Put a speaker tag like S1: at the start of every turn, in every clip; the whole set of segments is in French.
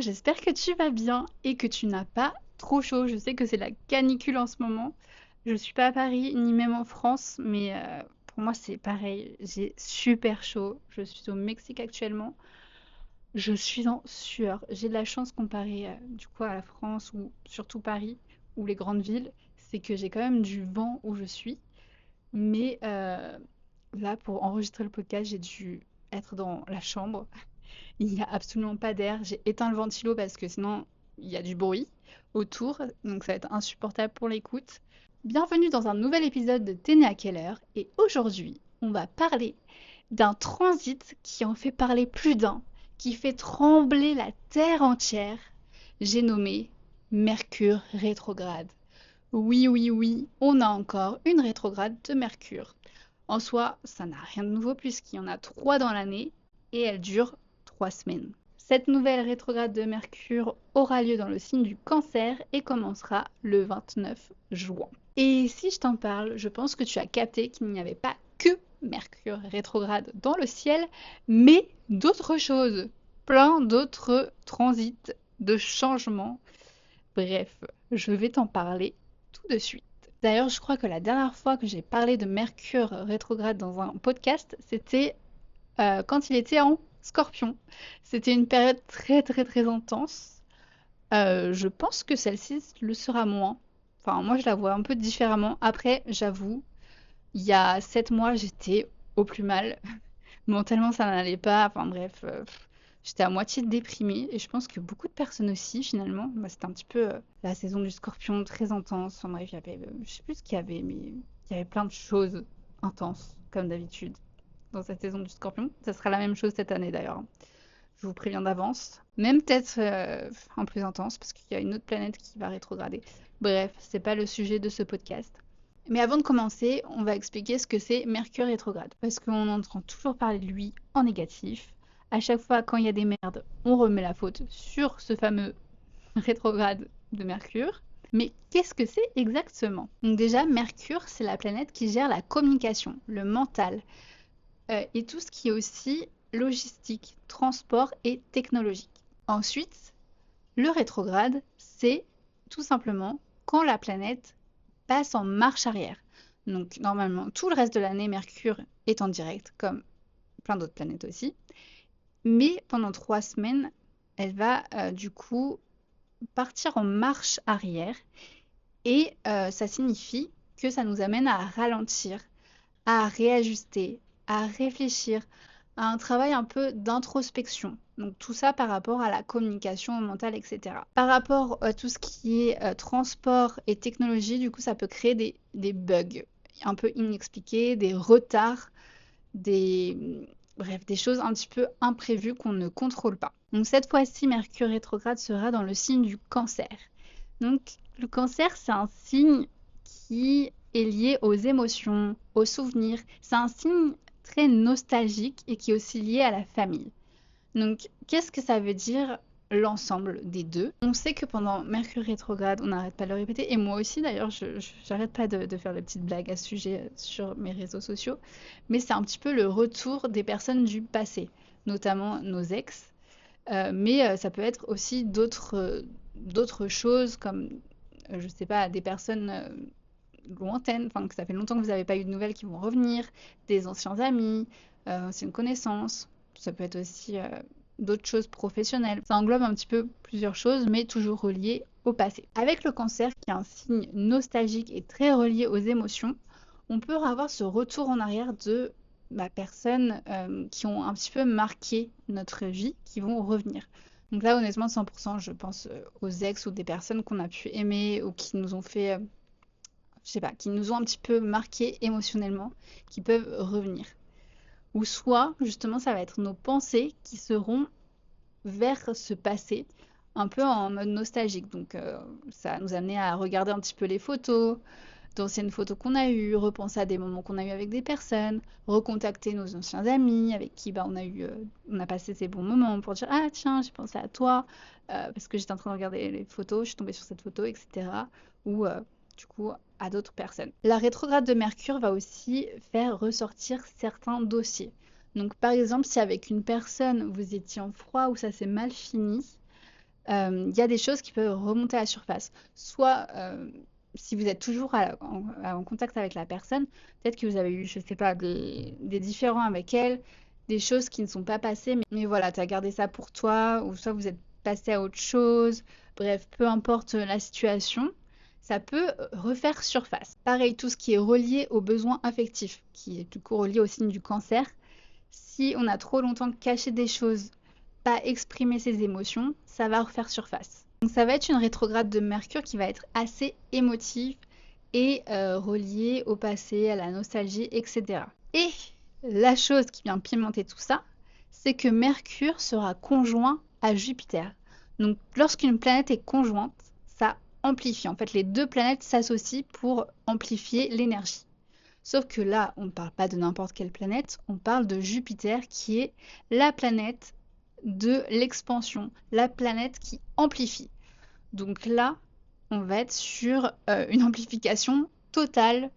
S1: j'espère que tu vas bien et que tu n'as pas trop chaud. Je sais que c'est la canicule en ce moment. Je suis pas à Paris ni même en France, mais pour moi c'est pareil. J'ai super chaud. Je suis au Mexique actuellement. Je suis en sueur. J'ai de la chance comparé du coup à la France ou surtout Paris ou les grandes villes, c'est que j'ai quand même du vent où je suis. Mais là, pour enregistrer le podcast, j'ai dû être dans la chambre. Il n'y a absolument pas d'air. J'ai éteint le ventilo parce que sinon, il y a du bruit autour. Donc, ça va être insupportable pour l'écoute. Bienvenue dans un nouvel épisode de T'es né à quelle heure? Et aujourd'hui, on va parler d'un transit qui en fait parler plus d'un, qui fait trembler la Terre entière. J'ai nommé Mercure rétrograde. Oui, oui, oui, on a encore une rétrograde de Mercure. En soi, ça n'a rien de nouveau puisqu'il y en a 3 dans l'année et elle dure 3 semaines. Cette nouvelle rétrograde de Mercure aura lieu dans le signe du Cancer et commencera le 29 juin. Et si je t'en parle, je pense que tu as capté qu'il n'y avait pas que Mercure rétrograde dans le ciel, mais d'autres choses, plein d'autres transits, de changements. Bref, je vais t'en parler tout de suite. D'ailleurs, je crois que la dernière fois que j'ai parlé de Mercure rétrograde dans un podcast, c'était quand il était en Scorpion. C'était une période très très très intense. Je pense que celle-ci le sera moins. Enfin, moi, je la vois un peu différemment. Après, j'avoue, il y a 7 mois, j'étais au plus mal. Mentalement, ça n'allait pas. Enfin bref, j'étais à moitié déprimée et je pense que beaucoup de personnes aussi finalement. Bah, c'était un petit peu la saison du Scorpion très intense. Enfin bref, il y avait, je sais plus ce qu'il y avait, mais il y avait plein de choses intenses comme d'habitude dans cette saison du Scorpion. Ça sera la même chose cette année d'ailleurs, hein. Je vous préviens d'avance. Même peut-être un plus intense parce qu'il y a une autre planète qui va rétrograder. Bref, c'est pas le sujet de ce podcast. Mais avant de commencer, on va expliquer ce que c'est Mercure rétrograde. Parce qu'on entend toujours parler de lui en négatif. À chaque fois, quand il y a des merdes, on remet la faute sur ce fameux rétrograde de Mercure. Mais qu'est-ce que c'est exactement? Donc déjà, Mercure, c'est la planète qui gère la communication, le mental, et tout ce qui est aussi logistique, transport et technologique. Ensuite, le rétrograde, c'est tout simplement quand la planète passe en marche arrière. Donc normalement, tout le reste de l'année, Mercure est en direct, comme plein d'autres planètes aussi. Mais pendant 3 semaines, elle va du coup partir en marche arrière. Et ça signifie que ça nous amène à ralentir, à réajuster, à réfléchir, à un travail un peu d'introspection. Donc tout ça par rapport à la communication mentale, etc. Par rapport à tout ce qui est transport et technologie, du coup, ça peut créer des bugs un peu inexpliqués, des retards, bref, des choses un petit peu imprévues qu'on ne contrôle pas. Donc cette fois-ci, Mercure rétrograde sera dans le signe du Cancer. Donc le Cancer, c'est un signe qui est lié aux émotions, aux souvenirs. C'est un signe très nostalgique et qui est aussi lié à la famille. Donc, qu'est-ce que ça veut dire l'ensemble des deux? On sait que pendant Mercure rétrograde, on n'arrête pas de le répéter, et moi aussi d'ailleurs, j'arrête pas de faire des petites blagues à ce sujet sur mes réseaux sociaux, mais c'est un petit peu le retour des personnes du passé, notamment nos ex, mais ça peut être aussi d'autres choses comme, je sais pas, des personnes lointaines, enfin que ça fait longtemps que vous n'avez pas eu de nouvelles qui vont revenir, des anciens amis, anciennes connaissances. Ça peut être aussi d'autres choses professionnelles. Ça englobe un petit peu plusieurs choses, mais toujours reliées au passé. Avec le Cancer, qui est un signe nostalgique et très relié aux émotions, on peut avoir ce retour en arrière de personnes qui ont un petit peu marqué notre vie, qui vont revenir. Donc là, honnêtement, 100%, je pense aux ex ou des personnes qu'on a pu aimer ou qui nous ont fait je sais pas, qui nous ont un petit peu marqués émotionnellement, qui peuvent revenir. Ou soit, justement, ça va être nos pensées qui seront vers ce passé, un peu en mode nostalgique. Donc, ça va nous amener à regarder un petit peu les photos, d'anciennes photos qu'on a eues, repenser à des moments qu'on a eu avec des personnes, recontacter nos anciens amis avec qui on a passé ces bons moments pour dire ah tiens j'ai pensé à toi parce que j'étais en train de regarder les photos, je suis tombée sur cette photo, etc. Ou du coup à d'autres personnes. La rétrograde de Mercure va aussi faire ressortir certains dossiers. Donc par exemple si avec une personne vous étiez en froid ou ça s'est mal fini, il y a des choses qui peuvent remonter à la surface. Soit si vous êtes toujours en contact avec la personne, peut-être que vous avez eu, je sais pas, des différends avec elle, des choses qui ne sont pas passées, mais voilà, tu as gardé ça pour toi, ou soit vous êtes passé à autre chose. Bref, peu importe la situation, ça peut refaire surface. Pareil, tout ce qui est relié aux besoins affectifs, qui est du coup relié au signe du cancer. Si on a trop longtemps caché des choses, pas exprimer ses émotions, ça va refaire surface. Donc ça va être une rétrograde de Mercure qui va être assez émotive et reliée au passé, à la nostalgie, etc. Et la chose qui vient pimenter tout ça, c'est que Mercure sera conjoint à Jupiter. Donc lorsqu'une planète est conjointe, ça amplifie. En fait, les deux planètes s'associent pour amplifier l'énergie. Sauf que là, on ne parle pas de n'importe quelle planète, on parle de Jupiter qui est la planète de l'expansion, la planète qui amplifie. Donc là, on va être sur une amplification totale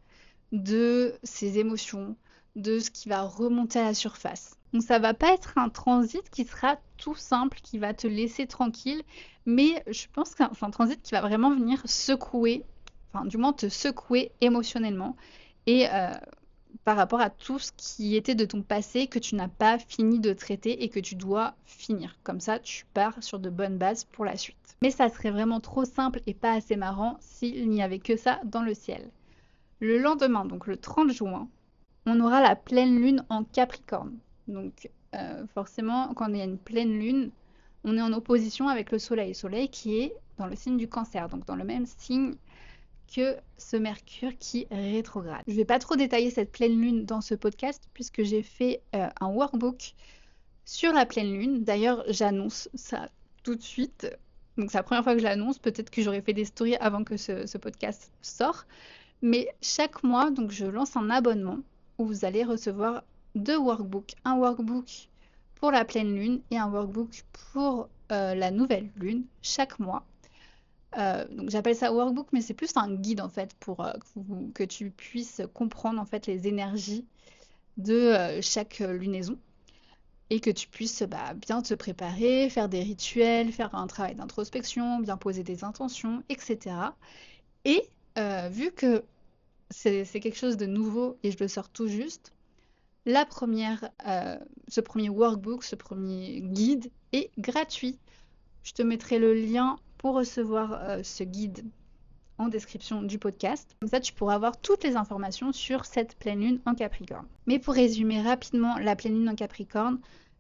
S1: de ses émotions, de ce qui va remonter à la surface. Donc ça va pas être un transit qui sera tout simple, qui va te laisser tranquille, mais je pense que c'est un transit qui va vraiment venir secouer, enfin du moins te secouer émotionnellement et par rapport à tout ce qui était de ton passé que tu n'as pas fini de traiter et que tu dois finir. Comme ça, tu pars sur de bonnes bases pour la suite. Mais ça serait vraiment trop simple et pas assez marrant s'il n'y avait que ça dans le ciel. Le lendemain, donc le 30 juin, on aura la pleine lune en Capricorne. Donc forcément, quand il y a une pleine lune, on est en opposition avec le soleil. Le soleil qui est dans le signe du cancer, donc dans le même signe que ce Mercure qui rétrograde. Je ne vais pas trop détailler cette pleine lune dans ce podcast puisque j'ai fait un workbook sur la pleine lune. D'ailleurs, j'annonce ça tout de suite. Donc c'est la première fois que je l'annonce. Peut-être que j'aurais fait des stories avant que ce podcast sorte. Mais chaque mois, donc je lance un abonnement où vous allez recevoir deux workbooks. Un workbook pour la pleine lune et un workbook pour la nouvelle lune chaque mois. Donc j'appelle ça workbook, mais c'est plus un guide en fait pour que tu puisses comprendre en fait les énergies de chaque lunaison et que tu puisses bien te préparer, faire des rituels, faire un travail d'introspection, bien poser des intentions, etc. Et vu que c'est quelque chose de nouveau et je le sors tout juste, ce premier workbook, ce premier guide est gratuit. Je te mettrai le lien pour recevoir ce guide en description du podcast. Comme ça, tu pourras avoir toutes les informations sur cette pleine lune en Capricorne. Mais pour résumer rapidement la pleine lune en Capricorne,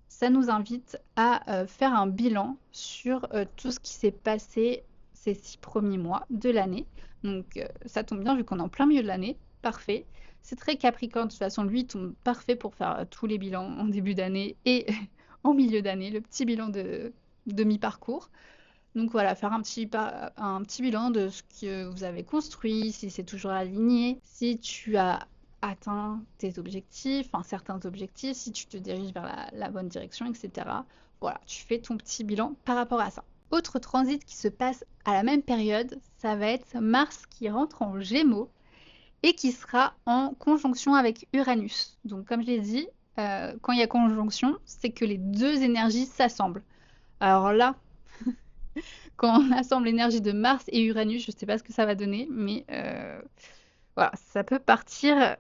S1: ça nous invite à faire un bilan sur tout ce qui s'est passé ces 6 premiers mois de l'année. Donc ça tombe bien vu qu'on est en plein milieu de l'année. Parfait. C'est très Capricorne, de toute façon, lui, il tombe parfait pour faire tous les bilans en début d'année et en milieu d'année, le petit bilan de mi-parcours. Donc voilà, faire un petit bilan de ce que vous avez construit, si c'est toujours aligné, si tu as atteint tes objectifs, enfin certains objectifs, si tu te diriges vers la bonne direction, etc. Voilà, tu fais ton petit bilan par rapport à ça. Autre transit qui se passe à la même période, ça va être Mars qui rentre en Gémeaux et qui sera en conjonction avec Uranus. Donc comme je l'ai dit, quand il y a conjonction, c'est que les deux énergies s'assemblent. Alors là, quand on assemble l'énergie de Mars et Uranus, je ne sais pas ce que ça va donner, mais voilà, ça peut partir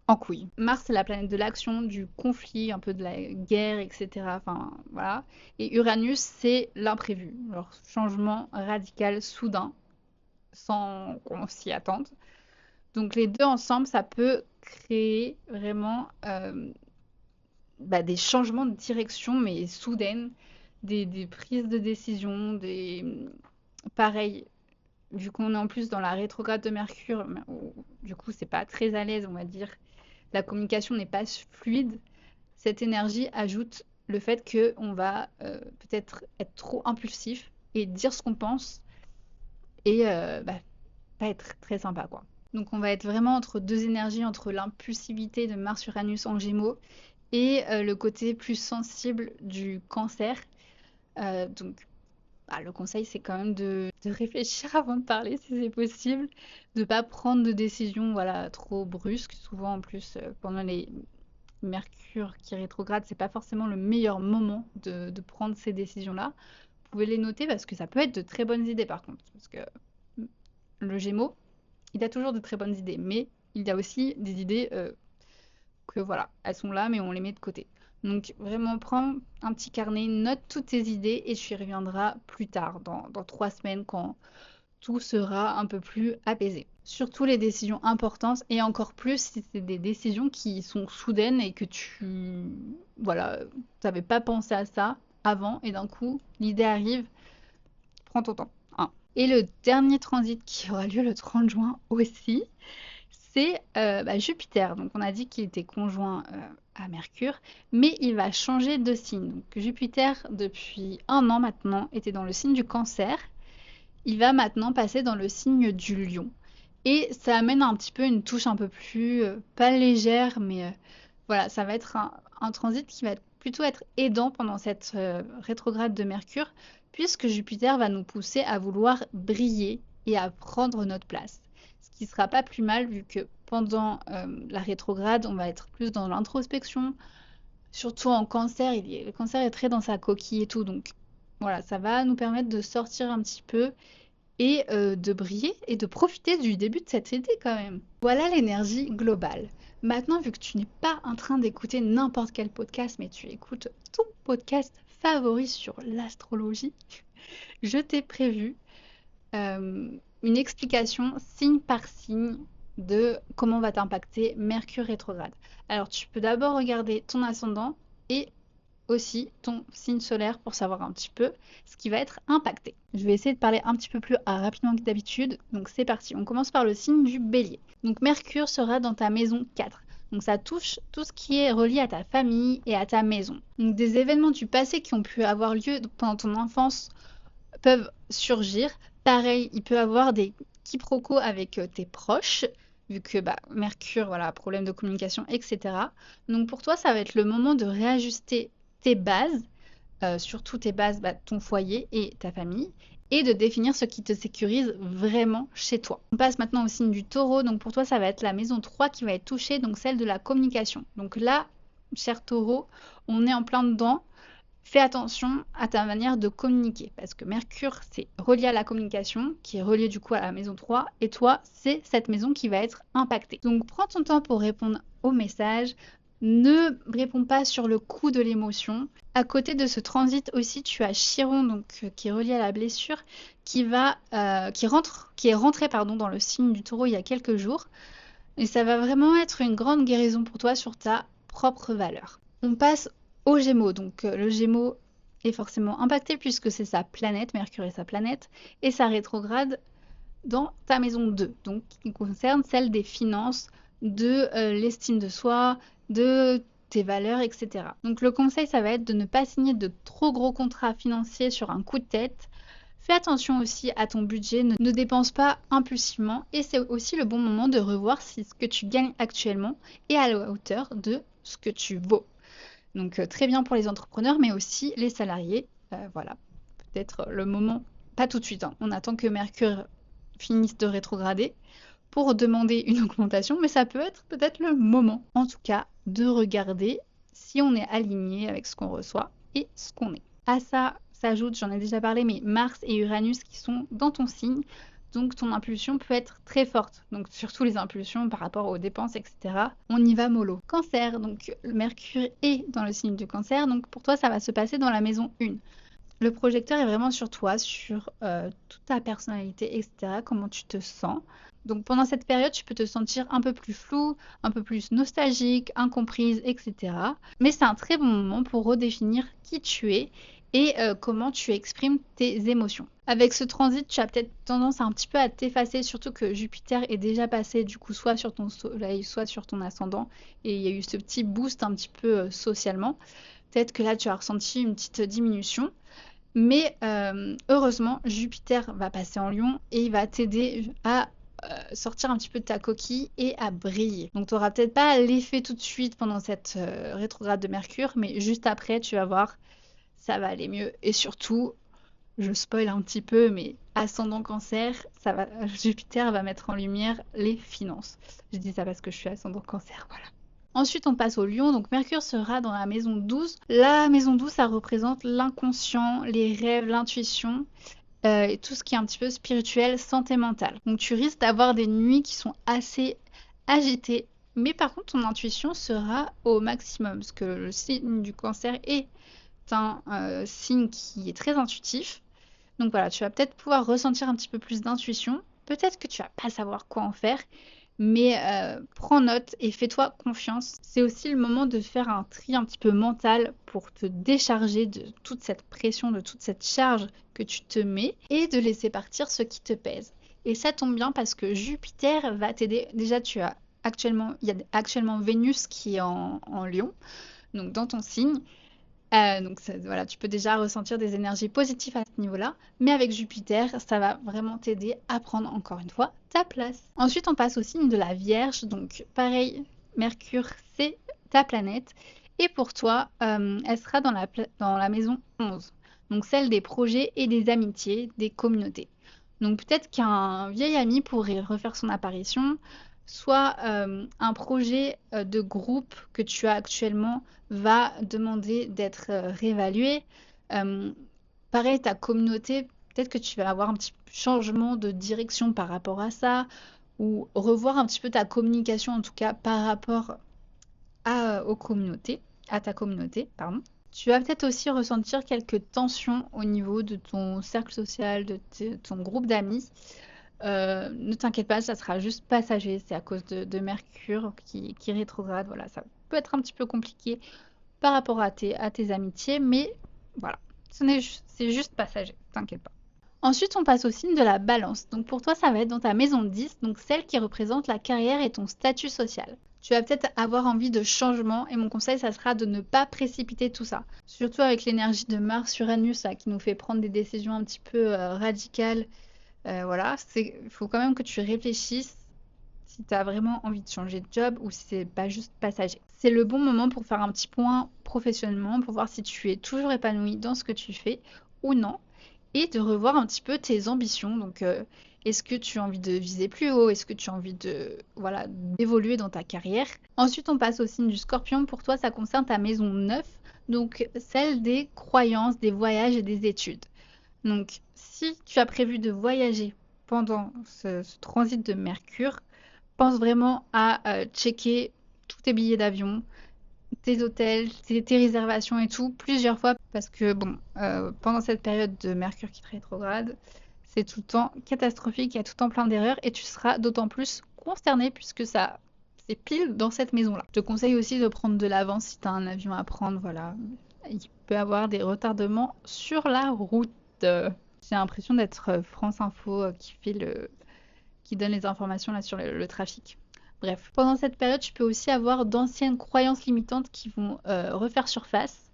S1: en couille. Mars, c'est la planète de l'action, du conflit, un peu de la guerre, etc. Enfin, voilà. Et Uranus, c'est l'imprévu, leur changement radical, soudain, sans qu'on s'y attende. Donc les deux ensemble, ça peut créer vraiment des changements de direction, mais soudaines, des prises de décision, pareil, vu qu'on est en plus dans la rétrograde de Mercure, où, du coup, c'est pas très à l'aise, on va dire. La communication n'est pas fluide. Cette énergie ajoute le fait qu'on va peut-être être trop impulsif et dire ce qu'on pense et pas être très sympa, quoi. Donc on va être vraiment entre deux énergies, entre l'impulsivité de Mars-Uranus en Gémeaux et le côté plus sensible du Cancer. Donc le conseil, c'est quand même de réfléchir avant de parler si c'est possible, de ne pas prendre de décisions voilà, trop brusques. Souvent, en plus, pendant les Mercure qui rétrograde, c'est pas forcément le meilleur moment de prendre ces décisions-là. pouvez les noter parce que ça peut être de très bonnes idées par contre. Parce que le Gémeaux, il a toujours de très bonnes idées, mais il y a aussi des idées que voilà, elles sont là, mais on les met de côté. Donc vraiment, prends un petit carnet, note toutes tes idées et tu y reviendras plus tard, dans 3 semaines, quand tout sera un peu plus apaisé. Surtout les décisions importantes et encore plus si c'est des décisions qui sont soudaines et que voilà, t'avais pas pensé à ça avant et d'un coup, l'idée arrive, prends ton temps, hein. Et le dernier transit qui aura lieu le 30 juin aussi, c'est Jupiter. Donc on a dit qu'il était conjoint à Mercure, mais il va changer de signe. Donc Jupiter, depuis 1 an maintenant, était dans le signe du Cancer. Il va maintenant passer dans le signe du Lion. Et ça amène un petit peu une touche un peu plus, pas légère, mais voilà, ça va être un transit qui va plutôt être aidant pendant cette rétrograde de Mercure, puisque Jupiter va nous pousser à vouloir briller et à prendre notre place. Ce qui sera pas plus mal vu que pendant la rétrograde, on va être plus dans l'introspection, surtout en cancer, le cancer est très dans sa coquille et tout, donc voilà, ça va nous permettre de sortir un petit peu et de briller et de profiter du début de cet été quand même. Voilà l'énergie globale. Maintenant, vu que tu n'es pas en train d'écouter n'importe quel podcast, mais tu écoutes ton podcast favori sur l'astrologie, je t'ai prévu une explication signe par signe de comment va t'impacter Mercure rétrograde. Alors, tu peux d'abord regarder ton ascendant et aussi ton signe solaire pour savoir un petit peu ce qui va être impacté. Je vais essayer de parler un petit peu plus rapidement que d'habitude. Donc c'est parti. On commence par le signe du Bélier. Donc Mercure sera dans ta maison 4. Donc ça touche tout ce qui est relié à ta famille et à ta maison. Donc des événements du passé qui ont pu avoir lieu pendant ton enfance peuvent surgir. Pareil, il peut y avoir des quiproquos avec tes proches, vu que Mercure, voilà, problème de communication, etc. Donc pour toi, ça va être le moment de réajuster tes bases, surtout tes bases, ton foyer et ta famille, et de définir ce qui te sécurise vraiment chez toi. On passe maintenant au signe du Taureau, donc pour toi ça va être la maison 3 qui va être touchée, donc celle de la communication. Donc là, cher Taureau, on est en plein dedans. Fais attention à ta manière de communiquer, parce que Mercure, c'est relié à la communication, qui est relié du coup à la maison 3, et toi, c'est cette maison qui va être impactée. Donc prends ton temps pour répondre aux messages, ne réponds pas sur le coup de l'émotion. À côté de ce transit aussi, tu as Chiron, donc qui est relié à la blessure, qui est rentré dans le signe du Taureau il y a quelques jours, et ça va vraiment être une grande guérison pour toi sur ta propre valeur. On passe aux Gémeaux, donc le Gémeaux est forcément impacté puisque c'est sa planète, Mercure est sa planète, et ça rétrograde dans ta maison 2, donc qui concerne celle des finances, de l'estime de soi, de tes valeurs, etc. Donc le conseil, ça va être de ne pas signer de trop gros contrats financiers sur un coup de tête. Fais attention aussi à ton budget, ne dépense pas impulsivement et c'est aussi le bon moment de revoir si ce que tu gagnes actuellement est à la hauteur de ce que tu vaux. Donc très bien pour les entrepreneurs, mais aussi les salariés. Voilà, peut-être le moment, pas tout de suite, hein. On attend que Mercure finisse de rétrograder pour demander une augmentation, mais ça peut être peut-être le moment, en tout cas, de regarder si on est aligné avec ce qu'on reçoit et ce qu'on est. À ça s'ajoute, j'en ai déjà parlé, mais Mars et Uranus qui sont dans ton signe. Donc ton impulsion peut être très forte. Donc surtout les impulsions par rapport aux dépenses, etc. On y va mollo. Cancer, donc le Mercure est dans le signe du Cancer. Donc pour toi, ça va se passer dans la maison 1. Le projecteur est vraiment sur toi, sur toute ta personnalité, etc. Comment tu te sens. Donc pendant cette période, tu peux te sentir un peu plus flou, un peu plus nostalgique, incomprise, etc. Mais c'est un très bon moment pour redéfinir qui tu es et comment tu exprimes tes émotions. Avec ce transit, tu as peut-être tendance un petit peu à t'effacer, surtout que Jupiter est déjà passé du coup soit sur ton soleil, soit sur ton ascendant, et il y a eu ce petit boost un petit peu socialement. Peut-être que là, tu as ressenti une petite diminution. Mais heureusement, Jupiter va passer en Lion et il va t'aider à sortir un petit peu de ta coquille et à briller. Donc tu n'auras peut-être pas l'effet tout de suite pendant cette rétrograde de Mercure, mais juste après, tu vas voir, ça va aller mieux. Et surtout, je spoil un petit peu, mais ascendant Cancer, Jupiter va mettre en lumière les finances. Je dis ça parce que je suis ascendant Cancer, voilà. Ensuite, on passe au Lion. Donc, Mercure sera dans la maison 12. La maison 12, ça représente l'inconscient, les rêves, l'intuition et tout ce qui est un petit peu spirituel, santé mentale. Donc, tu risques d'avoir des nuits qui sont assez agitées. Mais par contre, ton intuition sera au maximum. Parce que le signe du Cancer est un signe qui est très intuitif. Donc voilà, tu vas peut-être pouvoir ressentir un petit peu plus d'intuition. Peut-être que tu vas pas savoir quoi en faire, mais prends note et fais-toi confiance. C'est aussi le moment de faire un tri un petit peu mental pour te décharger de toute cette pression, de toute cette charge que tu te mets et de laisser partir ce qui te pèse. Et ça tombe bien parce que Jupiter va t'aider. Déjà, il y a actuellement Vénus qui est en Lion, donc dans ton signe. Donc voilà, tu peux déjà ressentir des énergies positives à ce niveau-là, mais avec Jupiter, ça va vraiment t'aider à prendre encore une fois ta place. Ensuite, on passe au signe de la Vierge, donc pareil, Mercure, c'est ta planète, et pour toi, elle sera dans la maison 11, donc celle des projets et des amitiés, des communautés. Donc peut-être qu'un vieil ami pourrait refaire son apparition, soit un projet de groupe que tu as actuellement va demander d'être réévalué. Euh, Pareil, ta communauté, peut-être que tu vas avoir un petit changement de direction par rapport à ça, ou revoir un petit peu ta communication, en tout cas par rapport aux communautés, à ta communauté, pardon. Tu vas peut-être aussi ressentir quelques tensions au niveau de ton cercle social, de ton groupe d'amis. Ne t'inquiète pas, ça sera juste passager. C'est à cause de Mercure qui rétrograde. Voilà, ça peut être un petit peu compliqué par rapport à tes amitiés, mais voilà, c'est juste passager, t'inquiète pas. Ensuite, on passe au signe de la balance. Donc pour toi, ça va être dans ta maison 10, donc celle qui représente la carrière et ton statut social. Tu vas peut-être avoir envie de changement et mon conseil, ça sera de ne pas précipiter tout ça. Surtout avec l'énergie de Mars-Uranus qui nous fait prendre des décisions un petit peu radicales. Voilà, il faut quand même que tu réfléchisses si tu as vraiment envie de changer de job ou si c'est pas juste passager. C'est le bon moment pour faire un petit point professionnellement, pour voir si tu es toujours épanoui dans ce que tu fais ou non, et de revoir un petit peu tes ambitions. Donc, est-ce que tu as envie de viser plus haut? Est-ce que tu as envie de, voilà, d'évoluer dans ta carrière? Ensuite, on passe au signe du Scorpion. Pour toi, ça concerne ta maison 9, donc celle des croyances, des voyages et des études. Donc, si tu as prévu de voyager pendant ce transit de Mercure, pense vraiment à checker tous tes billets d'avion, tes hôtels, tes réservations et tout, plusieurs fois, parce que bon, pendant cette période de Mercure qui est rétrograde, c'est tout le temps catastrophique, il y a tout le temps plein d'erreurs, et tu seras d'autant plus concerné puisque ça, c'est pile dans cette maison-là. Je te conseille aussi de prendre de l'avance si tu as un avion à prendre, voilà. Il peut y avoir des retardements sur la route. J'ai l'impression d'être France Info qui donne les informations là sur le trafic. Bref, pendant cette période, tu peux aussi avoir d'anciennes croyances limitantes qui vont refaire surface.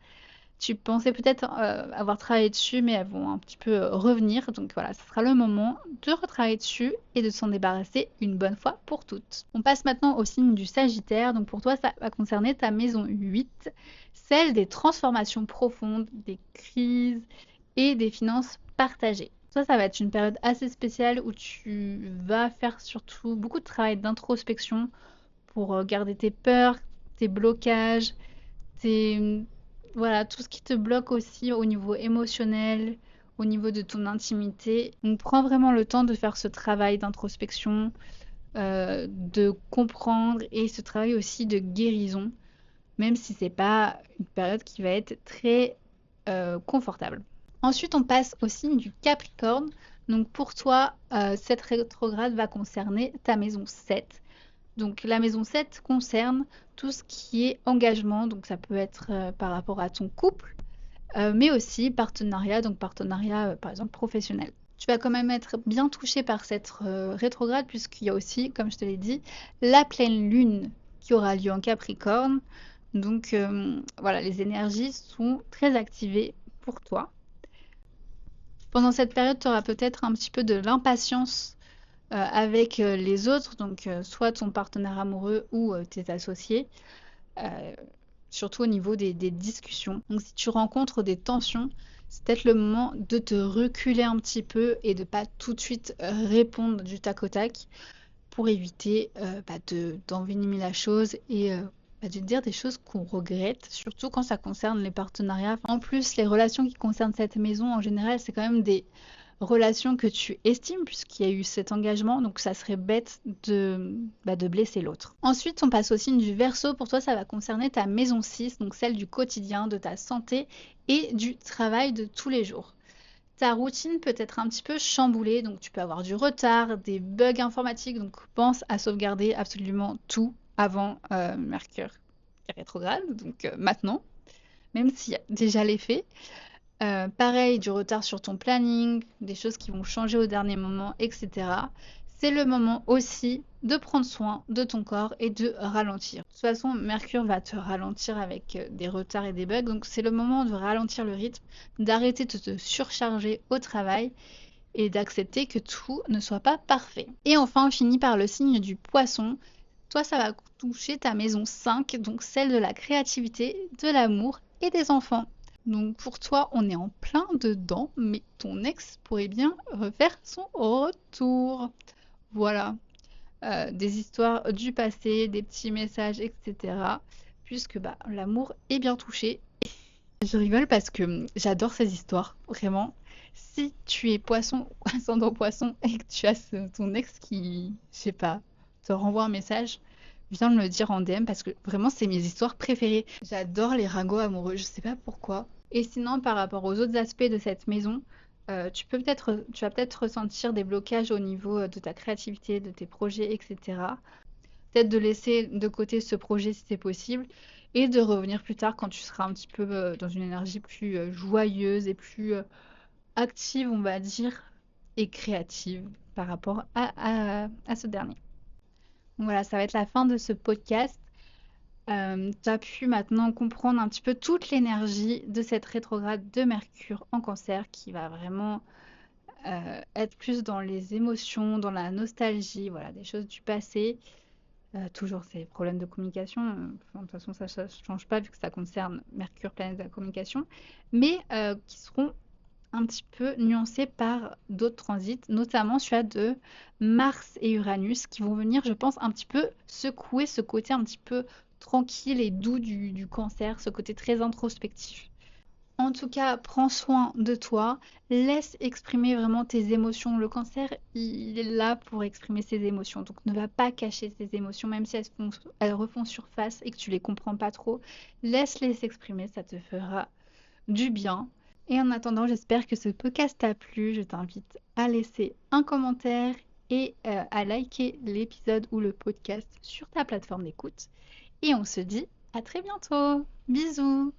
S1: Tu pensais peut-être avoir travaillé dessus, mais elles vont un petit peu revenir. Donc voilà, ce sera le moment de retravailler dessus et de s'en débarrasser une bonne fois pour toutes. On passe maintenant au signe du Sagittaire. Donc pour toi, ça va concerner ta maison 8, celle des transformations profondes, des crises et des finances partagées. Ça va être une période assez spéciale où tu vas faire surtout beaucoup de travail d'introspection pour garder tes peurs, tes blocages, tes, voilà, tout ce qui te bloque aussi au niveau émotionnel, au niveau de ton intimité. Donc prends vraiment le temps de faire ce travail d'introspection, de comprendre et ce travail aussi de guérison, même si c'est pas une période qui va être très confortable. Ensuite, on passe au signe du Capricorne. Donc pour toi, cette rétrograde va concerner ta maison 7. Donc la maison 7 concerne tout ce qui est engagement, donc ça peut être par rapport à ton couple, mais aussi partenariat, donc partenariat par exemple professionnel. Tu vas quand même être bien touché par cette rétrograde puisqu'il y a aussi, comme je te l'ai dit, la pleine lune qui aura lieu en Capricorne. Donc voilà, les énergies sont très activées pour toi. Pendant cette période, tu auras peut-être un petit peu de l'impatience avec les autres, donc soit ton partenaire amoureux ou tes associés, euh, surtout au niveau des discussions. Donc si tu rencontres des tensions, c'est peut-être le moment de te reculer un petit peu et de pas tout de suite répondre du tac au tac pour éviter d'envenimer la chose et de dire des choses qu'on regrette, surtout quand ça concerne les partenariats. En plus, les relations qui concernent cette maison, en général, c'est quand même des relations que tu estimes puisqu'il y a eu cet engagement, donc ça serait bête de blesser l'autre. Ensuite, on passe au signe du Verseau. Pour toi, ça va concerner ta maison 6, donc celle du quotidien, de ta santé et du travail de tous les jours. Ta routine peut être un petit peu chamboulée, donc tu peux avoir du retard, des bugs informatiques, donc pense à sauvegarder absolument tout avant Mercure rétrograde, donc maintenant, même s'il y a déjà l'effet. Pareil, du retard sur ton planning, des choses qui vont changer au dernier moment, etc. C'est le moment aussi de prendre soin de ton corps et de ralentir. De toute façon, Mercure va te ralentir avec des retards et des bugs, donc c'est le moment de ralentir le rythme, d'arrêter de te surcharger au travail et d'accepter que tout ne soit pas parfait. Et enfin, on finit par le signe du Poisson. Toi, ça va toucher ta maison 5, donc celle de la créativité, de l'amour et des enfants. Donc pour toi, on est en plein dedans, mais ton ex pourrait bien refaire son retour. Voilà. Des histoires du passé, des petits messages, etc. Puisque l'amour est bien touché. Je rigole parce que j'adore ces histoires, vraiment. Si tu es poisson ou ascendant poisson et que tu as ton ex qui, je sais pas, te renvoie un message, viens me le dire en DM parce que vraiment c'est mes histoires préférées. J'adore les ragots amoureux, je sais pas pourquoi. Et sinon, par rapport aux autres aspects de cette maison, tu vas peut-être ressentir des blocages au niveau de ta créativité, de tes projets, etc. Peut-être de laisser de côté ce projet si c'est possible et de revenir plus tard quand tu seras un petit peu dans une énergie plus joyeuse et plus active, on va dire, et créative par rapport à ce dernier. Donc voilà, ça va être la fin de ce podcast. Tu as pu maintenant comprendre un petit peu toute l'énergie de cette rétrograde de Mercure en Cancer qui va vraiment être plus dans les émotions, dans la nostalgie, voilà, des choses du passé. Toujours ces problèmes de communication. Enfin, de toute façon, ça ne change pas vu que ça concerne Mercure, planète de la communication, mais qui seront un petit peu nuancés par d'autres transits, notamment celui de Mars et Uranus, qui vont venir, je pense, un petit peu secouer ce côté un petit peu tranquille et doux du cancer, ce côté très introspectif. En tout cas, prends soin de toi, laisse exprimer vraiment tes émotions. Le cancer, il est là pour exprimer ses émotions. Donc ne va pas cacher ses émotions, même si elles refont surface et que tu les comprends pas trop. Laisse-les s'exprimer, ça te fera du bien. Et en attendant, j'espère que ce podcast t'a plu. Je t'invite à laisser un commentaire et à liker l'épisode ou le podcast sur ta plateforme d'écoute. Et on se dit à très bientôt. Bisous.